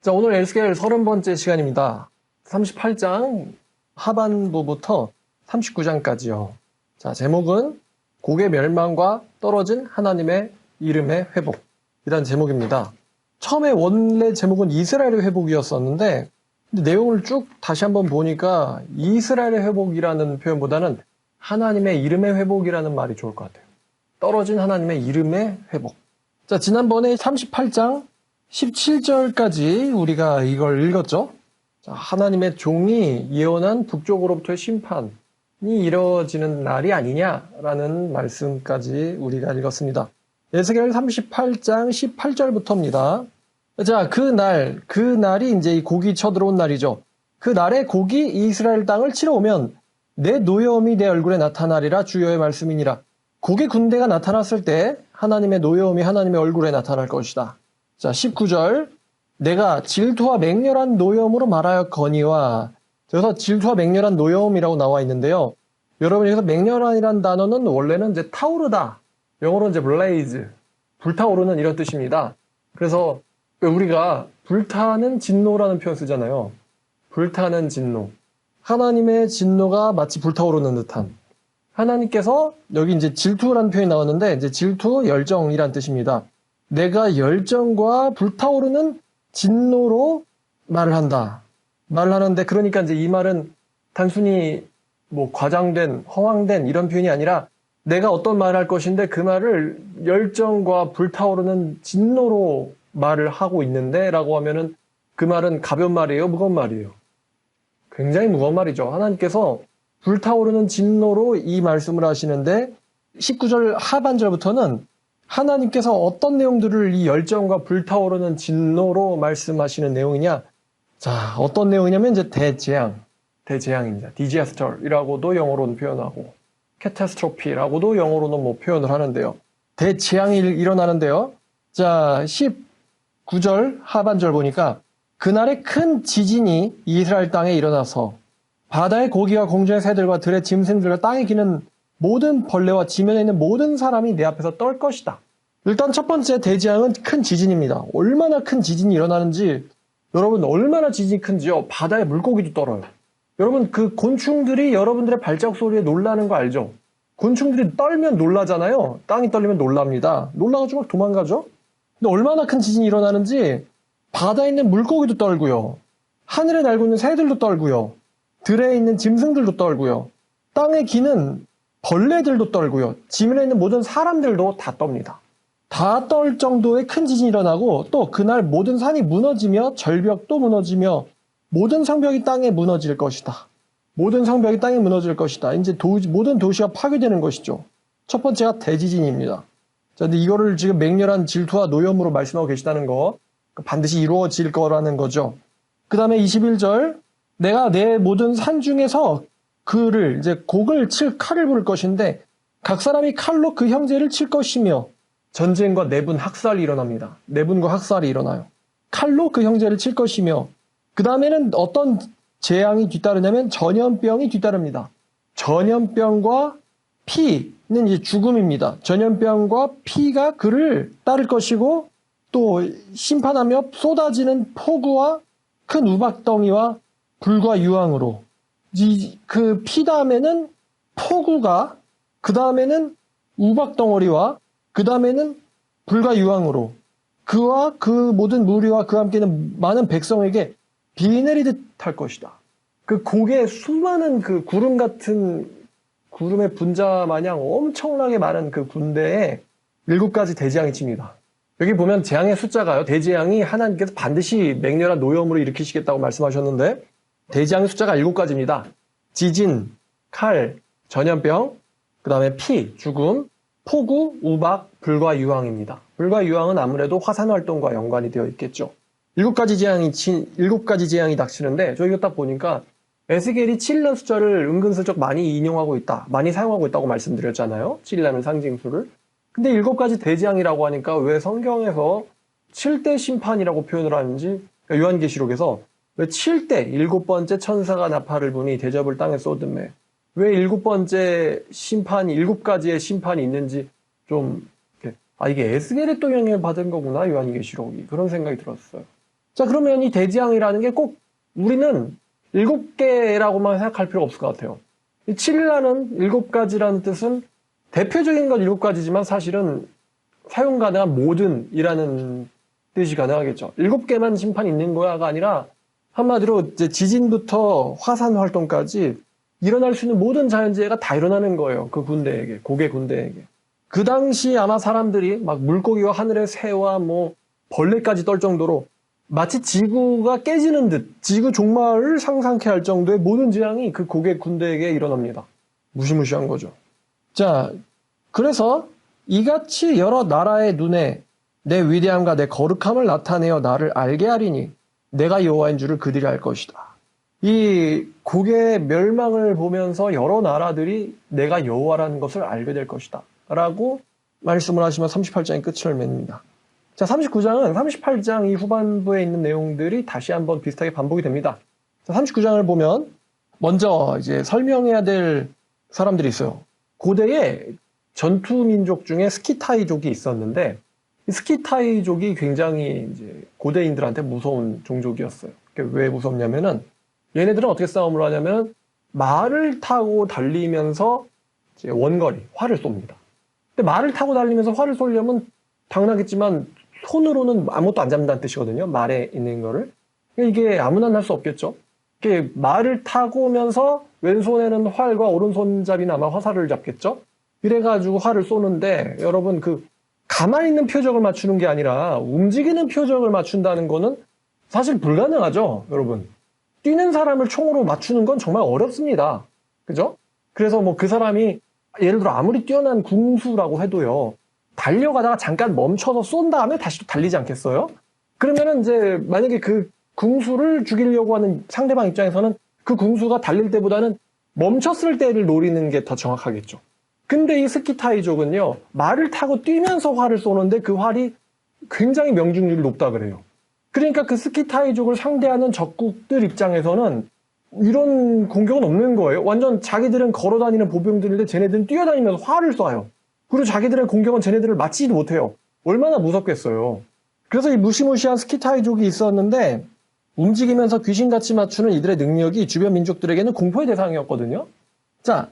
자, 오늘 에스겔 30번째 시간입니다. 38장 하반부부터 39장까지요. 자, 제목은 곡의 멸망과 떨어진 하나님의 이름의 회복이라는 제목입니다. 처음에 원래 제목은 이스라엘의 회복이었었는데 내용을 쭉 다시 한번 보니까 이스라엘의 회복이라는 표현보다는 하나님의 이름의 회복이라는 말이 좋을 것 같아요. 떨어진 하나님의 이름의 회복. 자, 지난번에 38장 17절까지 우리가 이걸 읽었죠. 자, 하나님의 종이 예언한 북쪽으로부터의 심판이 이루어지는 날이 아니냐라는 말씀까지 우리가 읽었습니다. 에스겔 38장 18절부터입니다. 자, 그날이 이제 이 곡이 쳐들어온 날이죠. 그 날에 곡이 이스라엘 땅을 치러 오면 내 노여움이 내 얼굴에 나타나리라 주여의 말씀이니라. 곡의 군대가 나타났을 때 하나님의 노여움이 하나님의 얼굴에 나타날 것이다. 자, 19절. 내가 질투와 맹렬한 노여움으로 말하였거니와, 여기서 질투와 맹렬한 노여움이라고 나와 있는데요. 여러분, 여기서 맹렬한이라는 단어는 원래는 이제 타오르다. 영어로는 이제 blaze, 불타오르는 이런 뜻입니다. 그래서 우리가 불타는 진노라는 표현 쓰잖아요. 불타는 진노. 하나님의 진노가 마치 불타오르는 듯한. 하나님께서 여기 이제 질투라는 표현이 나왔는데 이제 질투, 열정이란 뜻입니다. 내가 열정과 불타오르는 진노로 말을 한다. 말을 하는데 그러니까 이제 이 말은 단순히 뭐 과장된, 허황된 이런 표현이 아니라 내가 어떤 말을 할 것인데 그 말을 열정과 불타오르는 진노로 말을 하고 있는데 라고 하면은 그 말은 가벼운 말이에요? 무거운 말이에요? 굉장히 무거운 말이죠. 하나님께서 불타오르는 진노로 이 말씀을 하시는데 19절 하반절부터는 하나님께서 어떤 내용들을 이 열정과 불타오르는 진노로 말씀하시는 내용이냐? 자, 어떤 내용이냐면 이제 대재앙입니다. 디자스터이라고도 영어로는 표현하고 캐타스트로피라고도 영어로는 뭐 표현을 하는데요. 대재앙이 일어나는데요. 자, 19절 하반절 보니까 그날에 큰 지진이 이스라엘 땅에 일어나서 바다의 고기와 공중의 새들과 들의 짐승들과 땅에 기는 모든 벌레와 지면에 있는 모든 사람이 내 앞에서 떨 것이다. 일단 첫 번째 대재앙은 큰 지진입니다. 얼마나 큰 지진이 일어나는지, 여러분 얼마나 지진이 큰지요. 바다의 물고기도 떨어요. 여러분 그 곤충들이 여러분들의 발자국 소리에 놀라는 거 알죠? 곤충들이 떨면 놀라잖아요. 땅이 떨리면 놀랍니다. 놀라가지고 막 도망가죠? 근데 얼마나 큰 지진이 일어나는지 바다에 있는 물고기도 떨고요. 하늘에 날고 있는 새들도 떨고요. 들에 있는 짐승들도 떨고요. 땅에 기는 벌레들도 떨고요. 지면에 있는 모든 사람들도 다 떱니다. 다 떨 정도의 큰 지진이 일어나고 또 그날 모든 산이 무너지며 절벽도 무너지며 모든 성벽이 땅에 무너질 것이다. 모든 성벽이 땅에 무너질 것이다. 이제 모든 도시가 파괴되는 것이죠. 첫 번째가 대지진입니다. 자, 근데 이거를 지금 맹렬한 질투와 노염으로 말씀하고 계시다는 거 반드시 이루어질 거라는 거죠. 그 다음에 21절 내가 내 모든 산 중에서 그를 이제 곡을 칠 칼을 부를 것인데 각 사람이 칼로 그 형제를 칠 것이며 전쟁과 내분 학살이 일어납니다. 내분과 학살이 일어나요. 칼로 그 형제를 칠 것이며 그 다음에는 어떤 재앙이 뒤따르냐면 전염병이 뒤따릅니다. 전염병과 피는 이제 죽음입니다. 전염병과 피가 그를 따를 것이고 또 심판하며 쏟아지는 폭우와 큰 우박덩이와 불과 유황으로 그 피 다음에는 폭우가 그 다음에는 우박덩어리와 그 다음에는 불과 유황으로 그와 그 모든 무리와 그와 함께는 많은 백성에게 비 내리듯 할 것이다. 그 곡에 수많은 그 구름 같은 구름의 분자 마냥 엄청나게 많은 그 군대에 7가지 대재앙이 칩니다. 여기 보면 재앙의 숫자가요. 대재앙이 하나님께서 반드시 맹렬한 노염으로 일으키시겠다고 말씀하셨는데 대재앙의 숫자가 7가지입니다. 지진, 칼, 전염병, 그 다음에 피, 죽음, 폭우, 우박, 불과 유황입니다. 불과 유황은 아무래도 화산활동과 연관이 되어 있겠죠. 7가지 재앙이 닥치는데 저희가 딱 보니까 에스겔이 7이라는 숫자를 은근슬쩍 많이 인용하고 있다, 많이 사용하고 있다고 말씀드렸잖아요. 7이라는 상징수를. 근데 7가지 대재앙이라고 하니까 왜 성경에서 7대 심판이라고 표현을 하는지, 그러니까 요한계시록에서 왜 7대 7번째 천사가 나팔을 부니 대접을 땅에 쏟음에 왜 7번째 심판이 7가지의 심판이 있는지 좀 이게 에스겔의 또 영향을 받은 거구나 요한계시록이 그런 생각이 들었어요. 자, 그러면 이 대지양이라는 게 꼭 우리는 7개라고만 생각할 필요가 없을 것 같아요. 이 7라는 7가지라는 뜻은 대표적인 건 7가지지만 사실은 사용 가능한 모든이라는 뜻이 가능하겠죠. 7개만 심판이 있는 거야가 아니라 한마디로 이제 지진부터 화산 활동까지 일어날 수 있는 모든 자연재해가 다 일어나는 거예요. 그 군대에게, 고개 군대에게. 그 당시 아마 사람들이 막 물고기와 하늘의 새와 뭐 벌레까지 떨 정도로 마치 지구가 깨지는 듯 지구 종말을 상상케 할 정도의 모든 재앙이 그 고개 군대에게 일어납니다. 무시무시한 거죠. 자, 그래서 이같이 여러 나라의 눈에 내 위대함과 내 거룩함을 나타내어 나를 알게 하리니 내가 여호와인 줄을 그들이 알 것이다. 이 고개 멸망을 보면서 여러 나라들이 내가 여호와라는 것을 알게 될 것이다 라고 말씀을 하시면 38장의 끝을 맺습니다. 자, 39장은 38장 이 후반부에 있는 내용들이 다시 한번 비슷하게 반복이 됩니다. 자, 39장을 보면 먼저 이제 설명해야 될 사람들이 있어요. 고대에 전투 민족 중에 스키타이족이 있었는데 이 스키타이족이 굉장히 이제 고대인들한테 무서운 종족이었어요. 왜 무섭냐면은 얘네들은 어떻게 싸움을 하냐면 말을 타고 달리면서 이제 원거리 활을 쏩니다. 근데 말을 타고 달리면서 활을 쏘려면 당연하겠지만 손으로는 아무것도 안 잡는다는 뜻이거든요. 말에 있는 거를. 이게 아무나 할 수 없겠죠. 이게 말을 타고 오면서 왼손에는 활과 오른손잡이는 아마 화살을 잡겠죠. 이래가지고 활을 쏘는데 여러분 그 가만히 있는 표적을 맞추는 게 아니라 움직이는 표적을 맞춘다는 거는 사실 불가능하죠. 여러분. 뛰는 사람을 총으로 맞추는 건 정말 어렵습니다. 그죠? 그래서 뭐 그 사람이 예를 들어 아무리 뛰어난 궁수라고 해도요. 달려가다가 잠깐 멈춰서 쏜 다음에 다시 또 달리지 않겠어요? 그러면은 이제 만약에 그 궁수를 죽이려고 하는 상대방 입장에서는 그 궁수가 달릴 때보다는 멈췄을 때를 노리는 게 더 정확하겠죠. 근데 이 스키타이족은요. 말을 타고 뛰면서 활을 쏘는데 그 활이 굉장히 명중률이 높다 그래요. 그러니까 그 스키타이족을 상대하는 적국들 입장에서는 이런 공격은 없는 거예요. 완전 자기들은 걸어다니는 보병들인데 쟤네들은 뛰어다니면서 활을 쏴요. 그리고 자기들의 공격은 쟤네들을 맞지도 못해요. 얼마나 무섭겠어요. 그래서 이 무시무시한 스키타이족이 있었는데 움직이면서 귀신같이 맞추는 이들의 능력이 주변 민족들에게는 공포의 대상이었거든요. 자,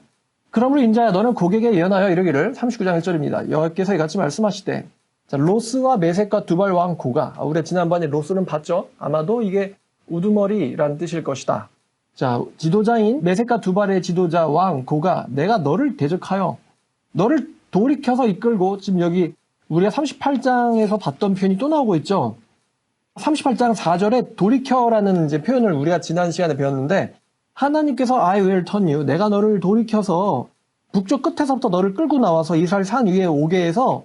그러므로 인자야 너는 고객에 예언하여 이르기를 39장 1절입니다. 여호와께서 이같이 말씀하시되 자, 로스와 메섹과 두발 왕 고가 우리가 지난번에 로스는 봤죠? 아마도 이게 우두머리라는 뜻일 것이다. 자, 지도자인 메섹과 두발의 지도자 왕 고가 내가 너를 대적하여 너를 돌이켜서 이끌고 지금 여기 우리가 38장에서 봤던 표현이 또 나오고 있죠. 38장 4절에 돌이켜라는 이제 표현을 우리가 지난 시간에 배웠는데 하나님께서 I will turn you 내가 너를 돌이켜서 북쪽 끝에서부터 너를 끌고 나와서 이스라엘 산 위에 오게 해서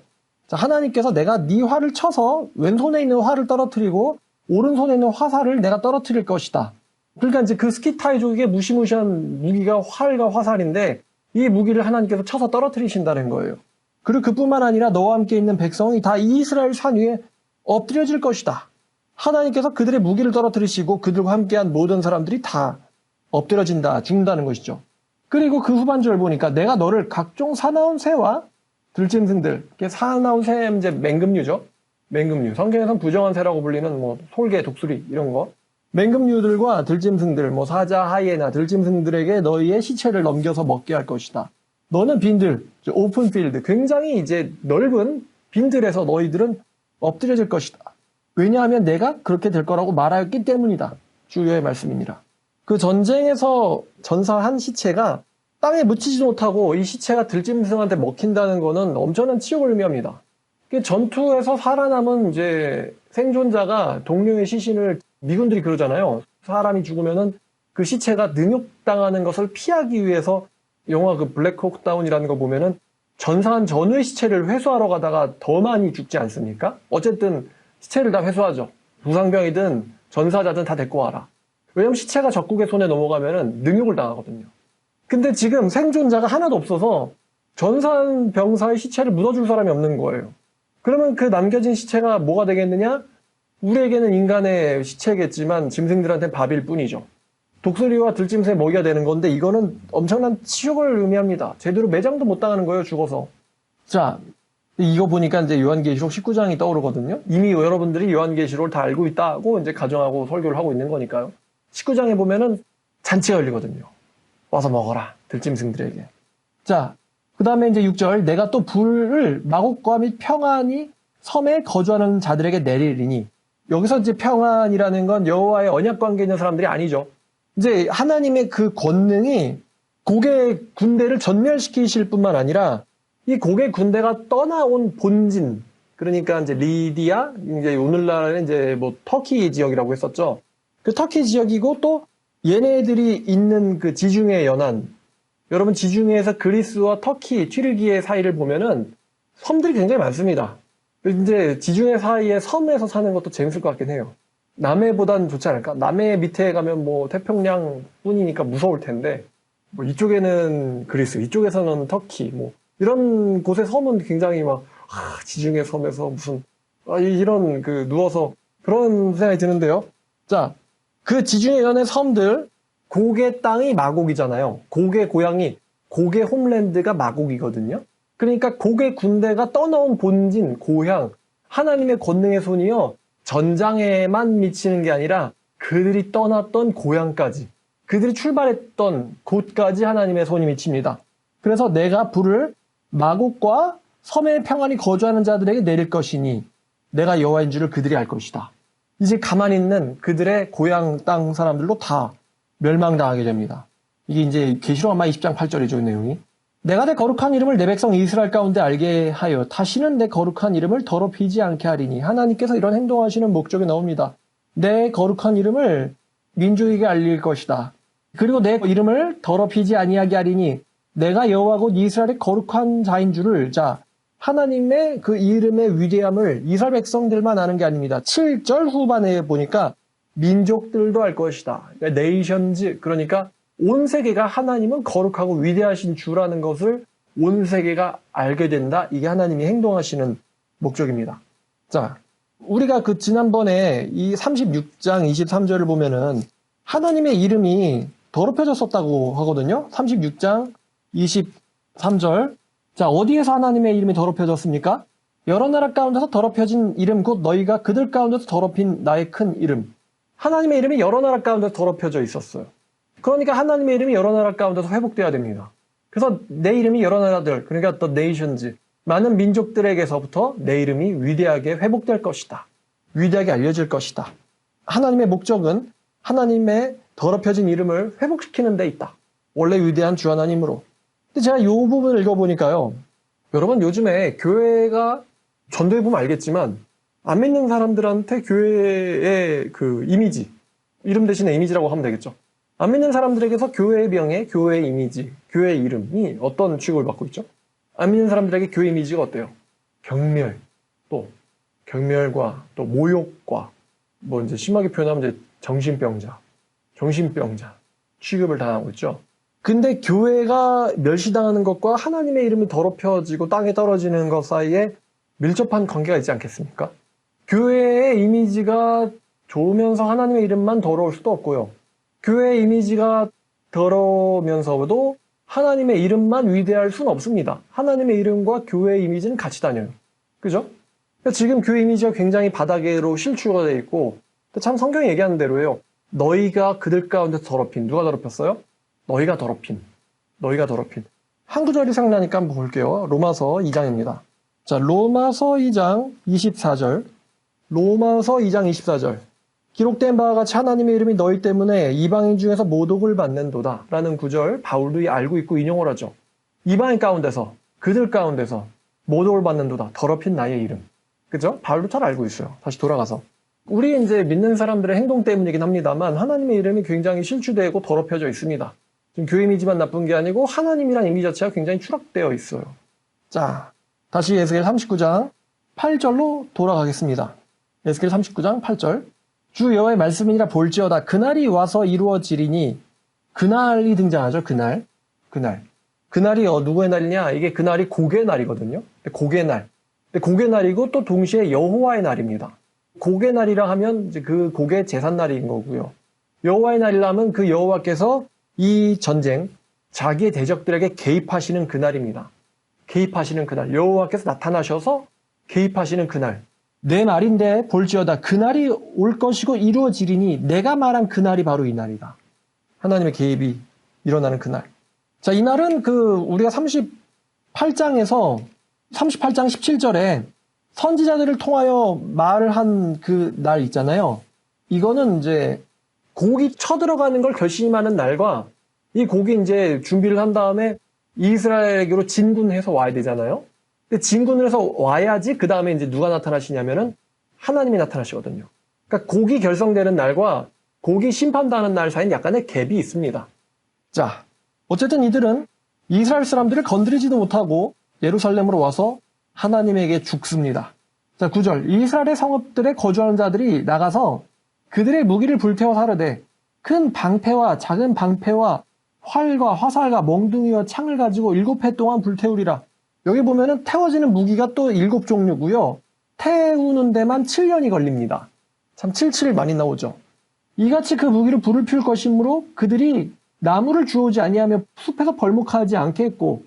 자, 하나님께서 내가 네 활을 쳐서 왼손에 있는 활을 떨어뜨리고 오른손에 있는 화살을 내가 떨어뜨릴 것이다. 그러니까 이제 그 스키타이족에게 무시무시한 무기가 활과 화살인데 이 무기를 하나님께서 쳐서 떨어뜨리신다는 거예요. 그리고 그뿐만 아니라 너와 함께 있는 백성이 다 이스라엘 산 위에 엎드려질 것이다. 하나님께서 그들의 무기를 떨어뜨리시고 그들과 함께한 모든 사람들이 다 엎드려진다, 죽는다는 것이죠. 그리고 그 후반절 보니까 내가 너를 각종 사나운 새와 들짐승들, 사나운 새 이제 맹금류죠. 맹금류. 성경에서는 부정한 새라고 불리는 뭐 솔개, 독수리 이런 거. 맹금류들과 들짐승들, 뭐 사자, 하이에나, 들짐승들에게 너희의 시체를 넘겨서 먹게 할 것이다. 너는 빈들, 오픈 필드, 굉장히 이제 넓은 빈들에서 너희들은 엎드려질 것이다. 왜냐하면 내가 그렇게 될 거라고 말하였기 때문이다. 주의 말씀입니다. 그 전쟁에서 전사한 시체가 땅에 묻히지 못하고 이 시체가 들짐승한테 먹힌다는 거는 엄청난 치욕을 의미합니다. 전투에서 살아남은 이제 생존자가 동료의 시신을 미군들이 그러잖아요. 사람이 죽으면은 그 시체가 능욕당하는 것을 피하기 위해서 영화 그 블랙호크 다운이라는 거 보면은 전사한 전우의 시체를 회수하러 가다가 더 많이 죽지 않습니까? 어쨌든 시체를 다 회수하죠. 부상병이든 전사자든 다 데리고 와라. 왜냐면 시체가 적국의 손에 넘어가면은 능욕을 당하거든요. 근데 지금 생존자가 하나도 없어서 전사한 병사의 시체를 묻어줄 사람이 없는 거예요. 그러면 그 남겨진 시체가 뭐가 되겠느냐? 우리에게는 인간의 시체겠지만 짐승들한테는 밥일 뿐이죠. 독수리와 들짐승의 먹이가 되는 건데 이거는 엄청난 치욕을 의미합니다. 제대로 매장도 못 당하는 거예요, 죽어서. 자, 이거 보니까 이제 요한계시록 19장이 떠오르거든요. 이미 여러분들이 요한계시록을 다 알고 있다고 이제 가정하고 설교를 하고 있는 거니까요. 19장에 보면은 잔치가 열리거든요. 와서 먹어라. 들짐승들에게. 자, 그 다음에 이제 6절. 내가 또 불을 마곡과 및 평안이 섬에 거주하는 자들에게 내리리니. 여기서 이제 평안이라는 건 여호와의 언약 관계 있는 사람들이 아니죠. 이제 하나님의 그 권능이 곡의 군대를 전멸시키실 뿐만 아니라 이 곡의 군대가 떠나온 본진, 그러니까 이제 리디아, 이제 오늘날은 이제 뭐 터키 지역이라고 했었죠. 그 터키 지역이고 또 얘네들이 있는 그 지중해 연안, 여러분 지중해에서 그리스와 터키, 튀르기예 사이를 보면은 섬들이 굉장히 많습니다. 이제 지중해 사이에 섬에서 사는 것도 재밌을 것 같긴 해요. 남해보단 좋지 않을까? 남해 밑에 가면 뭐 태평양 뿐이니까 무서울 텐데, 뭐 이쪽에는 그리스, 이쪽에서는 터키, 뭐 이런 곳의 섬은 굉장히 막 지중해 섬에서 무슨 이런 그 누워서 그런 생각이 드는데요. 자, 그 지중해 연의 섬들, 곡의 땅이 마곡이잖아요. 곡의 고향이, 곡의 홈랜드가 마곡이거든요. 그러니까 곡의 군대가 떠나온 본진, 고향, 하나님의 권능의 손이요, 전장에만 미치는 게 아니라 그들이 떠났던 고향까지, 그들이 출발했던 곳까지 하나님의 손이 미칩니다. 그래서 내가 불을 마곡과 섬의 평안히 거주하는 자들에게 내릴 것이니 내가 여호와인 줄을 그들이 알 것이다. 이제 가만히 있는 그들의 고향 땅 사람들도 다 멸망당하게 됩니다. 이게 이제 계시록 아마 20장 8절이죠, 이 내용이. 내가 내 거룩한 이름을 내 백성 이스라엘 가운데 알게 하여 다시는 내 거룩한 이름을 더럽히지 않게 하리니. 하나님께서 이런 행동하시는 목적이 나옵니다. 내 거룩한 이름을 민족에게 알릴 것이다. 그리고 내 이름을 더럽히지 아니하게 하리니 내가 여호와 곧 이스라엘의 거룩한 자인 줄을, 자, 하나님의 그 이름의 위대함을 이스라엘 백성들만 아는 게 아닙니다. 7절 후반에 보니까 민족들도 알 것이다. 그러니까 네이션즈, 그러니까 온 세계가 하나님은 거룩하고 위대하신 주라는 것을 온 세계가 알게 된다. 이게 하나님이 행동하시는 목적입니다. 자, 우리가 그 지난번에 이 36장 23절을 보면은 하나님의 이름이 더럽혀졌었다고 하거든요. 36장 23절. 자, 어디에서 하나님의 이름이 더럽혀졌습니까? 여러 나라 가운데서 더럽혀진 이름, 곧 너희가 그들 가운데서 더럽힌 나의 큰 이름. 하나님의 이름이 여러 나라 가운데서 더럽혀져 있었어요. 그러니까 하나님의 이름이 여러 나라 가운데서 회복돼야 됩니다. 그래서 내 이름이 여러 나라들, 그러니까 the nations, 많은 민족들에게서부터 내 이름이 위대하게 회복될 것이다. 위대하게 알려질 것이다. 하나님의 목적은 하나님의 더럽혀진 이름을 회복시키는 데 있다. 원래 위대한 주 하나님으로. 근데 제가 이 부분을 읽어보니까요. 여러분 요즘에 교회가, 전도해 보면 알겠지만 안 믿는 사람들한테 교회의 그 이미지, 이름 대신에 이미지라고 하면 되겠죠. 안 믿는 사람들에게서 교회의 명예, 교회의 이미지, 교회의 이름이 어떤 취급을 받고 있죠? 안 믿는 사람들에게 교회 이미지가 어때요? 경멸, 또 경멸과 또 모욕과 뭐 이제 심하게 표현하면 이제 정신병자 취급을 당하고 있죠. 근데 교회가 멸시당하는 것과 하나님의 이름이 더럽혀지고 땅에 떨어지는 것 사이에 밀접한 관계가 있지 않겠습니까? 교회의 이미지가 좋으면서 하나님의 이름만 더러울 수도 없고요. 교회의 이미지가 더러우면서도 하나님의 이름만 위대할 수는 없습니다. 하나님의 이름과 교회의 이미지는 같이 다녀요. 그죠? 그러니까 지금 교회 이미지가 굉장히 바닥으로 실추가 되어 있고, 참 성경이 얘기하는 대로예요. 너희가 그들 가운데 더럽힌, 누가 더럽혔어요? 너희가 더럽힌. 한 구절이 생각나니까 한번 볼게요. 로마서 2장입니다. 자, 로마서 2장 24절. 로마서 2장 24절. 기록된 바와 같이 하나님의 이름이 너희 때문에 이방인 중에서 모독을 받는도다 라는 구절 바울도 알고 있고 인용을 하죠. 이방인 가운데서, 그들 가운데서 모독을 받는도다. 더럽힌 나의 이름. 그죠? 바울도 잘 알고 있어요. 다시 돌아가서. 우리 이제 믿는 사람들의 행동 때문이긴 합니다만 하나님의 이름이 굉장히 실추되고 더럽혀져 있습니다. 지금 교회 이미지만 나쁜 게 아니고 하나님이란 이미지 자체가 굉장히 추락되어 있어요. 자, 다시 에스겔 39장 8절로 돌아가겠습니다. 에스겔 39장 8절. 주 여호와의 말씀이니라 볼지어다. 그날이 와서 이루어지리니, 그날이 등장하죠. 그날이 누구의 날이냐? 이게 그날이 곡의 날이거든요. 곡의 날. 곡의 날이고 또 동시에 여호와의 날입니다. 곡의 날이라 하면 이제 그 곡의 제삿날인 거고요. 여호와의 날이라면 그 여호와께서 이 전쟁, 자기의 대적들에게 개입하시는 그날입니다. 개입하시는 그날, 여호와께서 나타나셔서 개입하시는 그날. 내 말인데 볼지어다 그날이 올 것이고 이루어지리니 내가 말한 그날이 바로 이 날이다. 하나님의 개입이 일어나는 그날. 자, 이날은 우리가 38장에서 38장 17절에 선지자들을 통하여 말을 한 그 날 있잖아요. 이거는 이제 곡이 쳐들어가는 걸 결심하는 날과 이 곡이 이제 준비를 한 다음에 이스라엘에게로 진군해서 와야 되잖아요. 근데 진군을 해서 와야지 그 다음에 이제 누가 나타나시냐면은 하나님이 나타나시거든요. 그러니까 곡이 결성되는 날과 곡이 심판당하는 날 사이는 약간의 갭이 있습니다. 자, 어쨌든 이들은 이스라엘 사람들을 건드리지도 못하고 예루살렘으로 와서 하나님에게 죽습니다. 자, 9절. 이스라엘의 성읍들에 거주하는 자들이 나가서 그들의 무기를 불태워 사르되 큰 방패와 작은 방패와 활과 화살과 몽둥이와 창을 가지고 7해 동안 불태우리라. 여기 보면은 태워지는 무기가 또 7종류고요. 태우는 데만 7년이 걸립니다. 참 77 많이 나오죠. 이같이 그 무기로 불을 피울 것이므로 그들이 나무를 주우지 아니하며 숲에서 벌목하지 않겠고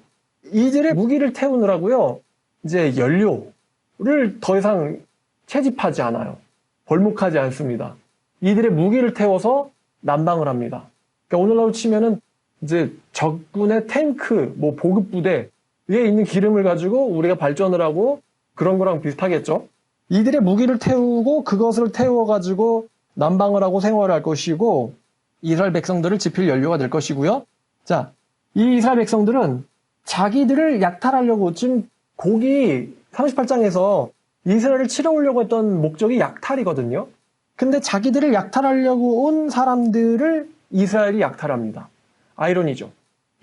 이들의 무기를 태우느라고요. 이제 연료를 더 이상 채집하지 않아요. 벌목하지 않습니다. 이들의 무기를 태워서 난방을 합니다. 그러니까 오늘날로 치면은 이제 적군의 탱크, 보급부대 위에 있는 기름을 가지고 우리가 발전을 하고 그런 거랑 비슷하겠죠. 이들의 무기를 태우고 그것을 태워가지고 난방을 하고 생활을 할 것이고 이스라엘 백성들을 지필 연료가 될 것이고요. 자, 이 이스라엘 백성들은 자기들을 약탈하려고 지금 곡이 38장에서 이스라엘을 치러오려고 했던 목적이 약탈이거든요. 근데 자기들을 약탈하려고 온 사람들을 이스라엘이 약탈합니다. 아이러니죠.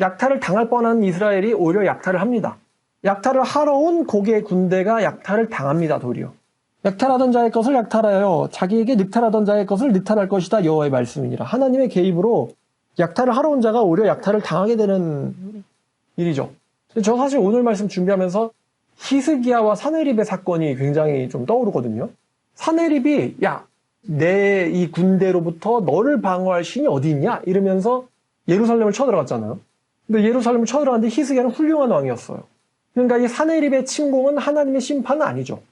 약탈을 당할 뻔한 이스라엘이 오히려 약탈을 합니다. 약탈을 하러 온 곡의 군대가 약탈을 당합니다. 도리어. 약탈하던 자의 것을 약탈하여 자기에게 늑탈하던 자의 것을 늑탈할 것이다. 여호와의 말씀이니라. 하나님의 개입으로 약탈을 하러 온 자가 오히려 약탈을 당하게 되는 일이죠. 저 사실 오늘 말씀 준비하면서 히스기야와 사네립의 사건이 굉장히 좀 떠오르거든요. 사네립이 내 이 군대로부터 너를 방어할 신이 어디 있냐? 이러면서 예루살렘을 쳐들어갔잖아요. 근데 예루살렘을 쳐들어갔는데 히스기야는 훌륭한 왕이었어요. 그러니까 이 사네립의 침공은 하나님의 심판은 아니죠.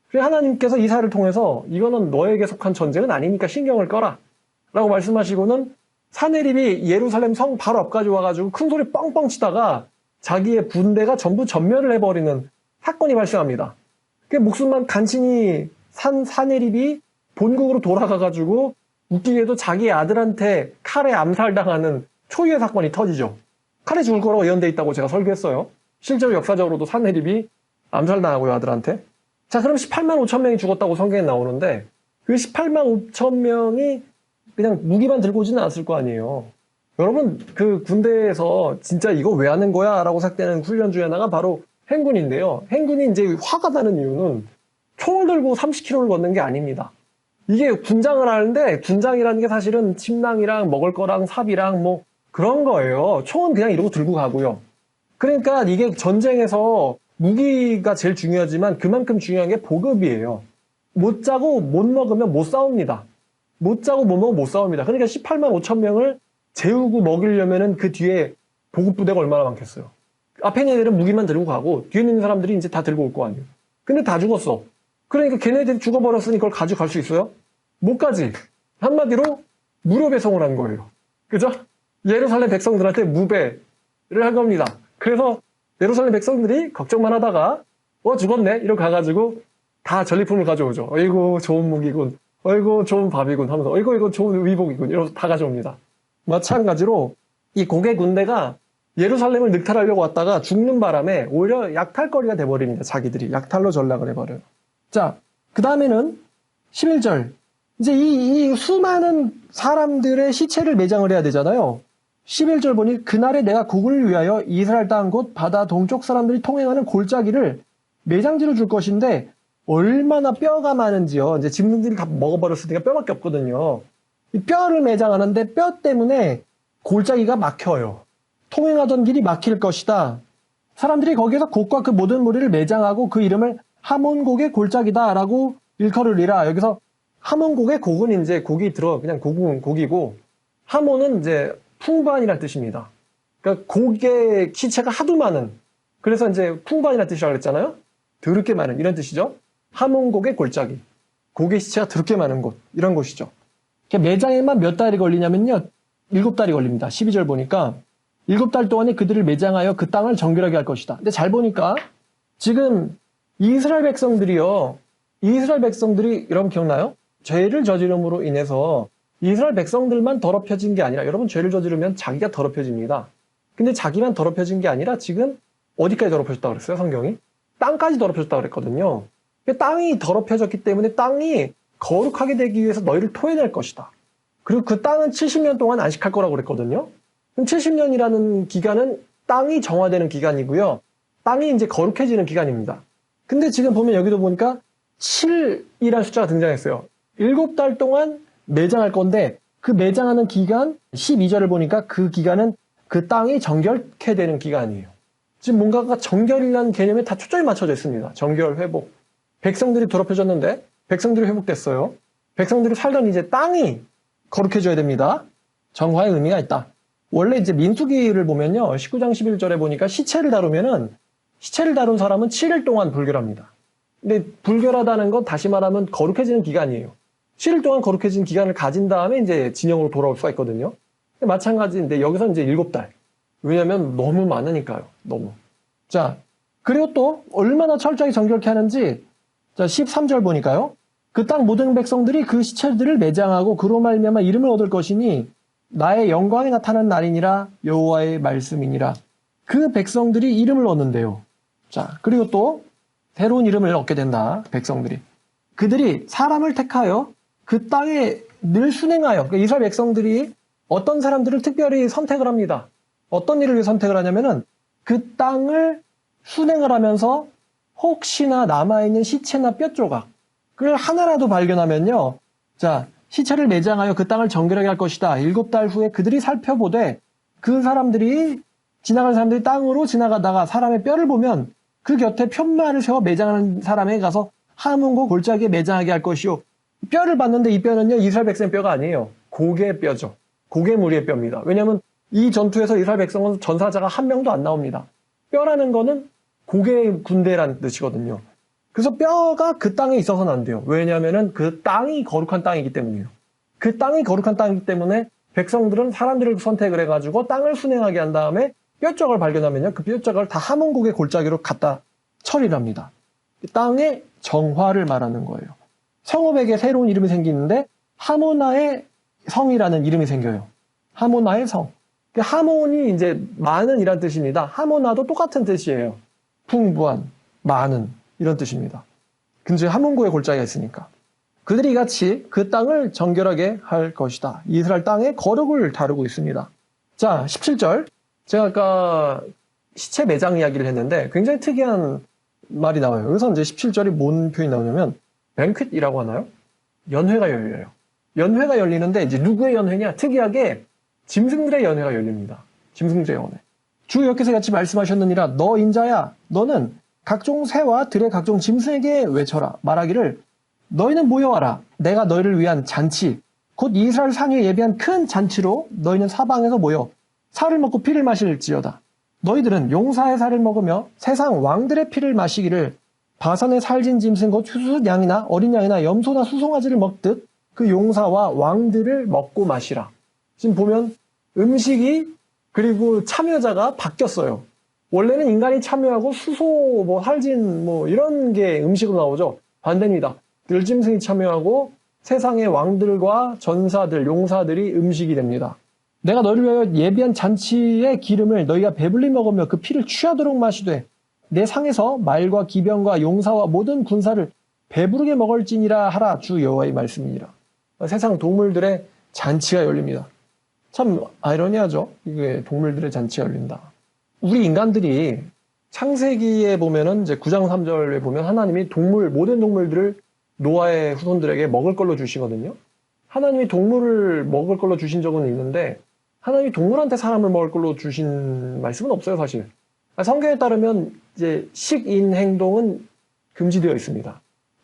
그래서 하나님께서 이사야를 통해서 이거는 너에게 속한 전쟁은 아니니까 신경을 꺼라 라고 말씀하시고는 사네립이 예루살렘 성 바로 앞까지 와가지고 큰 소리 뻥뻥 치다가 자기의 군대가 전부 전멸을 해버리는 사건이 발생합니다. 그 목숨만 간신히 산 사네립이 본국으로 돌아가가지고 웃기게도 자기 아들한테 칼에 암살당하는 초유의 사건이 터지죠. 칼에 죽을 거라고 예언돼 있다고 제가 설교했어요. 실제로 역사적으로도 사네립이 암살당하고요, 아들한테. 자, 그럼 18만 5천 명이 죽었다고 성경에 나오는데 그 18만 5천 명이 그냥 무기만 들고 오지는 않았을 거 아니에요. 여러분, 그 군대에서 진짜 이거 왜 하는 거야? 라고 생각되는 훈련 중에 하나가 바로 행군인데요. 행군이 이제 화가 나는 이유는 총을 들고 30km를 걷는 게 아닙니다. 이게 군장을 하는데 군장이라는 게 사실은 침낭이랑 먹을 거랑 삽이랑 그런 거예요. 총은 그냥 이러고 들고 가고요. 그러니까 이게 전쟁에서 무기가 제일 중요하지만 그만큼 중요한 게 보급이에요. 못 자고 못 먹으면 못 싸웁니다. 못 자고 못 먹으면 못 싸웁니다. 그러니까 18만 5천 명을 재우고 먹이려면은 그 뒤에 보급부대가 얼마나 많겠어요. 앞에 있는 애들은 무기만 들고 가고 뒤에 있는 사람들이 이제 다 들고 올 거 아니에요. 근데 다 죽었어. 그러니까 걔네들이 죽어버렸으니 그걸 가져갈 수 있어요? 못 가지. 한마디로 무료 배송을 한 거예요. 그죠? 예루살렘 백성들한테 무배를 한 겁니다. 그래서 예루살렘 백성들이 걱정만 하다가 죽었네 이러고 가가지고 다 전리품을 가져오죠. 어이구 좋은 무기군, 어이구 좋은 밥이군 하면서 어이구 이거 좋은 의복이군 이러면서 다 가져옵니다. 마찬가지로 이 곡의 군대가 예루살렘을 늑탈하려고 왔다가 죽는 바람에 오히려 약탈거리가 돼버립니다. 자기들이 약탈로 전락을 해버려요. 자, 그 다음에는 11절. 이제 이 수많은 사람들의 시체를 매장을 해야 되잖아요. 11절 보니 그날에 내가 곡을 위하여 이스라엘 땅 곧 바다 동쪽 사람들이 통행하는 골짜기를 매장지로 줄 것인데 얼마나 뼈가 많은지요. 이제 짐승들이 다 먹어버렸으니까 뼈밖에 없거든요. 이 뼈를 매장하는데 뼈 때문에 골짜기가 막혀요. 통행하던 길이 막힐 것이다. 사람들이 거기에서 곡과 그 모든 무리를 매장하고 그 이름을 하몬곡의 골짜기다라고 일컬으리라. 여기서 하몬곡의 곡은 이제 곡이 그냥 곡이고 하몬은 이제 풍부한이라는 뜻입니다. 그러니까 곡의 시체가 하도 많은 그래서 이제 풍부한이라는 뜻이라고 그랬잖아요. 더럽게 많은 이런 뜻이죠. 하문곡의 골짜기. 고개 시체가 더럽게 많은 곳. 이런 곳이죠. 매장에만 몇 달이 걸리냐면요. 7달이 걸립니다. 12절 보니까 7달 동안에 그들을 매장하여 그 땅을 정결하게 할 것이다. 근데 잘 보니까 지금 이스라엘 백성들이요. 이스라엘 백성들이 여러분 기억나요? 죄를 저지름으로 인해서 이스라엘 백성들만 더럽혀진 게 아니라 여러분 죄를 저지르면 자기가 더럽혀집니다. 근데 자기만 더럽혀진 게 아니라 지금 어디까지 더럽혀졌다고 그랬어요? 성경이? 땅까지 더럽혀졌다고 그랬거든요. 땅이 더럽혀졌기 때문에 땅이 거룩하게 되기 위해서 너희를 토해낼 것이다. 그리고 그 땅은 70년 동안 안식할 거라고 그랬거든요. 그럼 70년이라는 기간은 땅이 정화되는 기간이고요. 땅이 이제 거룩해지는 기간입니다. 근데 지금 보면 여기도 보니까 7이라는 숫자가 등장했어요. 7달 동안 매장할 건데 그 매장하는 기간 12절을 보니까 그 기간은 그 땅이 정결케 되는 기간이에요. 지금 뭔가가 정결이라는 개념에 다 초점이 맞춰져 있습니다. 정결, 회복. 백성들이 더럽혀졌는데 백성들이 회복됐어요. 백성들이 살던 이제 땅이 거룩해져야 됩니다. 정화의 의미가 있다. 원래 이제 민수기를 보면요. 19장 11절에 보니까 시체를 다루면은 시체를 다룬 사람은 7일 동안 불결합니다. 근데 불결하다는 건 다시 말하면 거룩해지는 기간이에요. 7일 동안 거룩해진 기간을 가진 다음에 이제 진영으로 돌아올 수가 있거든요. 마찬가지인데 여기서 이제 7달. 왜냐면 너무 많으니까요. 너무. 자, 그리고 또 얼마나 철저하게 정결케 하는지 자, 13절 보니까요. 그 땅 모든 백성들이 그 시체들을 매장하고 그로 말미암아 이름을 얻을 것이니 나의 영광이 나타나는 날이니라 여호와의 말씀이니라. 그 백성들이 이름을 얻는데요. 자, 그리고 또 새로운 이름을 얻게 된다. 백성들이. 그들이 사람을 택하여 그 땅에 늘 순행하여 그러니까 이스라엘 백성들이 어떤 사람들을 특별히 선택을 합니다. 어떤 일을 위해 선택을 하냐면은 그 땅을 순행을 하면서 혹시나 남아있는 시체나 뼈 조각을 하나라도 발견하면요. 자, 시체를 매장하여 그 땅을 정결하게 할 것이다. 7달 후에 그들이 살펴보되 그 사람들이 지나가는 사람들이 땅으로 지나가다가 사람의 뼈를 보면 그 곁에 편마를 세워 매장하는 사람에게 가서 하문고 골짜기에 매장하게 할 것이요. 뼈를 봤는데 이 뼈는요. 이스라엘 백성의 뼈가 아니에요. 고개 뼈죠. 고개 무리의 뼈입니다. 왜냐하면 이 전투에서 이스라엘 백성은 전사자가 한 명도 안 나옵니다. 뼈라는 거는 고개 군대라는 뜻이거든요. 그래서 뼈가 그 땅에 있어서는 안 돼요. 왜냐하면 그 땅이 거룩한 땅이기 때문이에요. 그 땅이 거룩한 땅이기 때문에 백성들은 사람들을 선택을 해가지고 땅을 순행하게 한 다음에 뼈조각을 발견하면요. 그 뼈조각을 다 하문곡의 골짜기로 갖다 처리를 합니다. 땅의 정화를 말하는 거예요. 성읍에게 새로운 이름이 생기는데 하모나의 성이라는 이름이 생겨요. 하모나의 성. 하몬이 이제 많은 이란 뜻입니다. 하모나도 똑같은 뜻이에요. 풍부한, 많은 이런 뜻입니다. 근데 하몬고의 골짜기가 있으니까. 그들이 같이 그 땅을 정결하게 할 것이다. 이스라엘 땅의 거룩을 다루고 있습니다. 자, 17절. 제가 아까 시체 매장 이야기를 했는데 굉장히 특이한 말이 나와요. 여기서 이제 17절이 뭔 표현이 나오냐면 뱅퀴트이라고 하나요? 연회가 열려요. 연회가 열리는데 이제 누구의 연회냐? 특이하게 짐승들의 연회가 열립니다. 짐승들의 연회. 주 여호와께서 같이 말씀하셨느니라 너 인자야 너는 각종 새와 들의 각종 짐승에게 외쳐라 말하기를 너희는 모여와라 내가 너희를 위한 잔치 곧 이스라엘 산 위에 예비한 큰 잔치로 너희는 사방에서 모여 살을 먹고 피를 마실지어다. 너희들은 용사의 살을 먹으며 세상 왕들의 피를 마시기를 바산의 살진 짐승 곧 수수 양이나 어린 양이나 염소나 수송아지를 먹듯 그 용사와 왕들을 먹고 마시라. 지금 보면 음식이 그리고 참여자가 바뀌었어요. 원래는 인간이 참여하고 수소, 살진, 이런 게 음식으로 나오죠. 반대입니다. 들짐승이 참여하고 세상의 왕들과 전사들, 용사들이 음식이 됩니다. 내가 너를 위하여 예비한 잔치의 기름을 너희가 배불리 먹으며 그 피를 취하도록 마시되 내 상에서 말과 기병과 용사와 모든 군사를 배부르게 먹을지니라 하라 주 여호와의 말씀이니라. 세상 동물들의 잔치가 열립니다. 참 아이러니하죠. 이게 동물들의 잔치가 열린다. 우리 인간들이 창세기에 보면은 이제 9장 3절에 보면 하나님이 모든 동물들을 노아의 후손들에게 먹을 걸로 주시거든요. 하나님이 동물을 먹을 걸로 주신 적은 있는데 하나님이 동물한테 사람을 먹을 걸로 주신 말씀은 없어요, 사실. 성경에 따르면 이제 식인 행동은 금지되어 있습니다.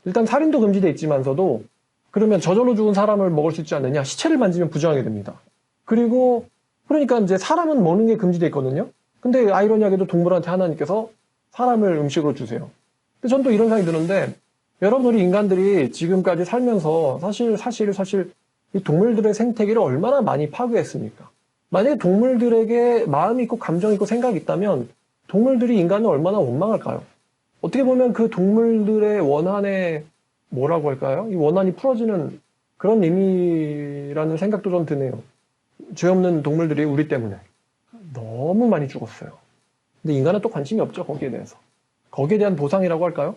일단 살인도 금지되어 있지만서도 그러면 저절로 죽은 사람을 먹을 수 있지 않느냐? 시체를 만지면 부정하게 됩니다. 그리고 그러니까 이제 사람은 먹는 게 금지되어 있거든요. 근데 아이러니하게도 동물한테 하나님께서 사람을 음식으로 주세요. 근데 전 또 이런 생각이 드는데, 여러분들이 인간들이 지금까지 살면서 사실 이 동물들의 생태계를 얼마나 많이 파괴했습니까? 만약에 동물들에게 마음이 있고 감정이 있고 생각이 있다면 동물들이 인간을 얼마나 원망할까요? 어떻게 보면 그 동물들의 원한에 뭐라고 할까요? 이 원한이 풀어지는 그런 의미라는 생각도 좀 드네요. 죄 없는 동물들이 우리 때문에 너무 많이 죽었어요. 근데 인간은 또 관심이 없죠, 거기에 대해서. 거기에 대한 보상이라고 할까요?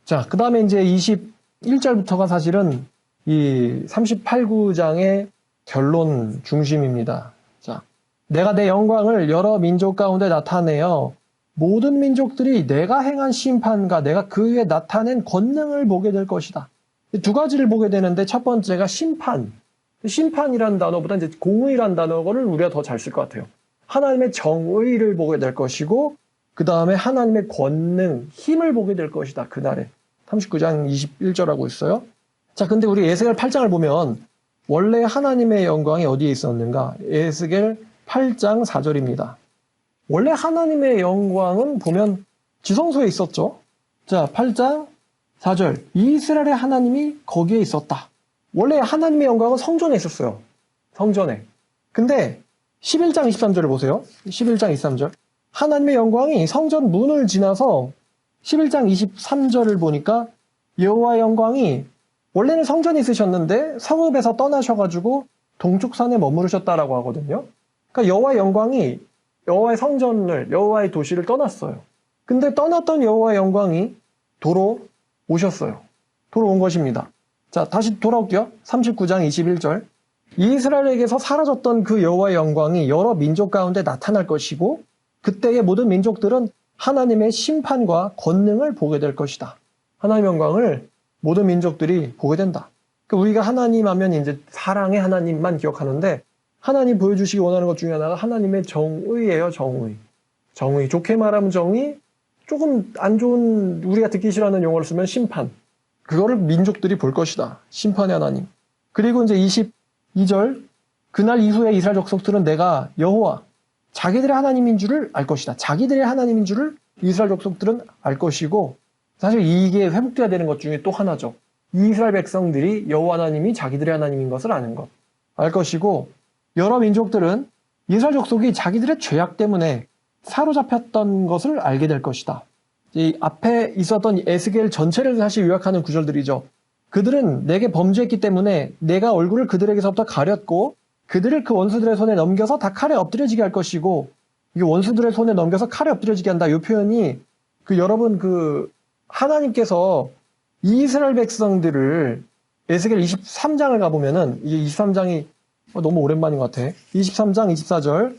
자, 그 다음에 이제 21절부터가 사실은 이 38구장의 결론 중심입니다. 자, 내가 내 영광을 여러 민족 가운데 나타내어 모든 민족들이 내가 행한 심판과 내가 그 위에 나타낸 권능을 보게 될 것이다. 두 가지를 보게 되는데 첫 번째가 심판. 심판이라는 단어보다 이제 공의라는 단어를 우리가 더 잘 쓸 것 같아요. 하나님의 정의를 보게 될 것이고 그 다음에 하나님의 권능, 힘을 보게 될 것이다. 그날에. 39장 21절하고 있어요. 자, 근데 우리 에스겔 8장을 보면 원래 하나님의 영광이 어디에 있었는가? 에스겔 8장 4절입니다. 원래 하나님의 영광은 보면 지성소에 있었죠. 자, 8장 4절. 이스라엘의 하나님이 거기에 있었다. 원래 하나님의 영광은 성전에 있었어요. 성전에. 근데 11장 23절을 보세요. 11장 23절. 하나님의 영광이 성전 문을 지나서 11장 23절을 보니까 여호와의 영광이 원래는 성전에 있으셨는데 성읍에서 떠나셔가지고 동쪽 산에 머무르셨다라고 하거든요. 그러니까 여호와의 영광이 여호와의 성전을, 여호와의 도시를 떠났어요. 근데 떠났던 여호와의 영광이 도로 오셨어요. 도로 온 것입니다. 자, 다시 돌아올게요. 39장 21절. 이스라엘에게서 사라졌던 그 여호와의 영광이 여러 민족 가운데 나타날 것이고 그때의 모든 민족들은 하나님의 심판과 권능을 보게 될 것이다. 하나님의 영광을 모든 민족들이 보게 된다. 그러니까 우리가 하나님 하면 이제 사랑의 하나님만 기억하는데 하나님 보여주시기 원하는 것 중에 하나가 하나님의 정의예요. 정의. 좋게 말하면 정의, 조금 안 좋은 우리가 듣기 싫어하는 용어를 쓰면 심판. 그거를 민족들이 볼 것이다. 심판의 하나님. 그리고 이제 22절. 그날 이후에 이스라엘 족속들은 내가 여호와 자기들의 하나님인 줄을 알 것이다. 자기들의 하나님인 줄을 이스라엘 족속들은 알 것이고 사실 이게 회복돼야 되는 것 중에 또 하나죠. 이스라엘 백성들이 여호와 하나님이 자기들의 하나님인 것을 아는 것. 알 것이고 여러 민족들은 이스라엘 족속이 자기들의 죄악 때문에 사로잡혔던 것을 알게 될 것이다. 이 앞에 있었던 에스겔 전체를 사실 요약하는 구절들이죠. 그들은 내게 범죄했기 때문에 내가 얼굴을 그들에게서부터 가렸고 그들을 그 원수들의 손에 넘겨서 다 칼에 엎드려지게 할 것이고 이게 원수들의 손에 넘겨서 칼에 엎드려지게 한다. 이 표현이 여러분 하나님께서 이스라엘 백성들을 에스겔 23장을 가보면은 이게 23장이 너무 오랜만인 것 같아. 23장 24절.